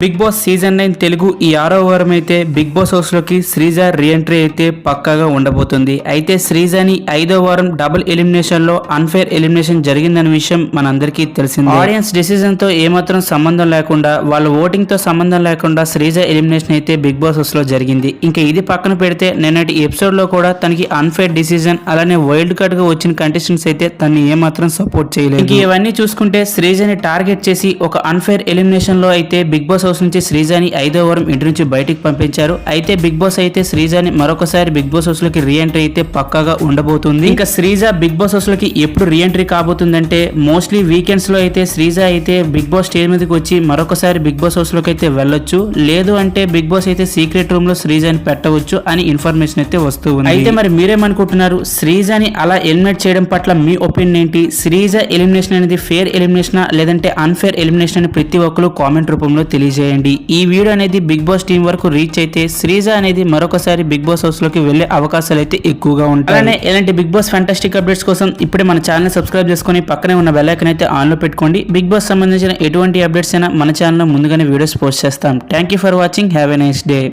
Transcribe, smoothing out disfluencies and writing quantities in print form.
Big boss season 9 Telugu ఈ 6వ వారం అయితే బిగ్ బాస్ హౌస్ లోకి శ్రీజ రీఎంట్రీ అయితే పక్కాగా ఉండబోతుంది. అయితే శ్రీజని 5వ వారం డబుల్ ఎలిమినేషన్ లో అన్ఫేర్ ఎలిమినేషన్ జరిగిందనే విషయం మనందరికీ తెలిసిందే. ఆడియన్స్ డిసిజన్ తో ఏమాత్రం సంబంధం లేకుండా, వాళ్ళ ఓటింగ్ తో సంబంధం లేకుండా శ్రీజ ఎలిమినేషన్ అయితే బిగ్ బాస్ హౌస్ లో జరిగింది. ఇంకా ఇది పక్కన పెడితే నిన్నటి ఎపిసోడ్ లో కూడా తనకి అన్ఫేర్ డిసిజన్, అలానే వైల్డ్ కార్డ్ గా వచ్చిన కంటెస్టెంట్స్ అయితే తనని ఏమాత్రం సపోర్ట్ చేయలేదు. ఇంక ఇవన్నీ చూసుకుంటే శ్రీజని టార్గెట్ చేసి ఒక అన్ఫేర్ ఎలిమినేషన్ లో అయితే బిగ్ బాస్ హౌస్ నుంచి శ్రీజని 5వ వారం ఇంటి నుంచి బయటికి పంపించారు. అయితే బిగ్ బాస్ అయితే శ్రీజని మరొకసారి బిగ్ బాస్ హౌస్ లోకి రీఎంట్రీ అయితే పక్కాగా ఉండబోతుంది. ఇంకా శ్రీజ బిగ్ బాస్ హౌస్ లోకి ఎప్పుడు రీఎంట్రీ కాబోతుందంటే మోస్ట్లీ వీకెండ్స్ లో అయితే శ్రీజ అయితే బిగ్ బాస్ స్టేజ్ మీదకి వచ్చి మరొకసారి బిగ్ బాస్ హౌస్ లోకి అయితే వెళ్ళొచ్చు. లేదు అంటే బిగ్ బాస్ అయితే సీక్రెట్ రూమ్ లో శ్రీజని పెట్టవచ్చు అని ఇన్ఫర్మేషన్ అయితే వస్తూ ఉంది. అయితే మరి మీరేమనుకుంటున్నారు? శ్రీజని అలా ఎలిమినేట్ చేయడం పట్ల మీ ఒపీనియన్ ఏంటి? శ్రీజ ఎలిమినేషన్ అనేది ఫేర్ ఎలిమినేషన్ లేదంటే అన్ఫేర్ ఎలిమినేషన్ అని ప్రతి ఒక్కరు కామెంట్ రూపంలో తెలియజేయండి. ఈ వీడియో అనేది బిగ్ బాస్ టీం వరకు రీచ్ అయితే శ్రీజ అనేది మరొకసారి బిగ్ బాస్ హౌస్ లోకి వెళ్లే అవకాశాలు అయితే ఎక్కువగా ఉంటాయి. అలానే ఇలాంటి బిగ్ బాస్ ఫ్యాంటాస్టిక్ అప్డేట్స్ కోసం ఇప్పుడే మన ఛానల్ సబ్స్క్రైబ్ చేసుకుని పక్కనే ఉన్న బెల్ ఐకాన్ అయితే ఆన్ లో పెట్టుకోండి. బిగ్ బాస్ సంబంధించిన ఎటువంటి అప్డేట్స్ అయినా మన ఛానల్ ముందుగానే వీడియోస్ పోస్ట్ చేస్తాం. Thank you for watching. Have a nice day.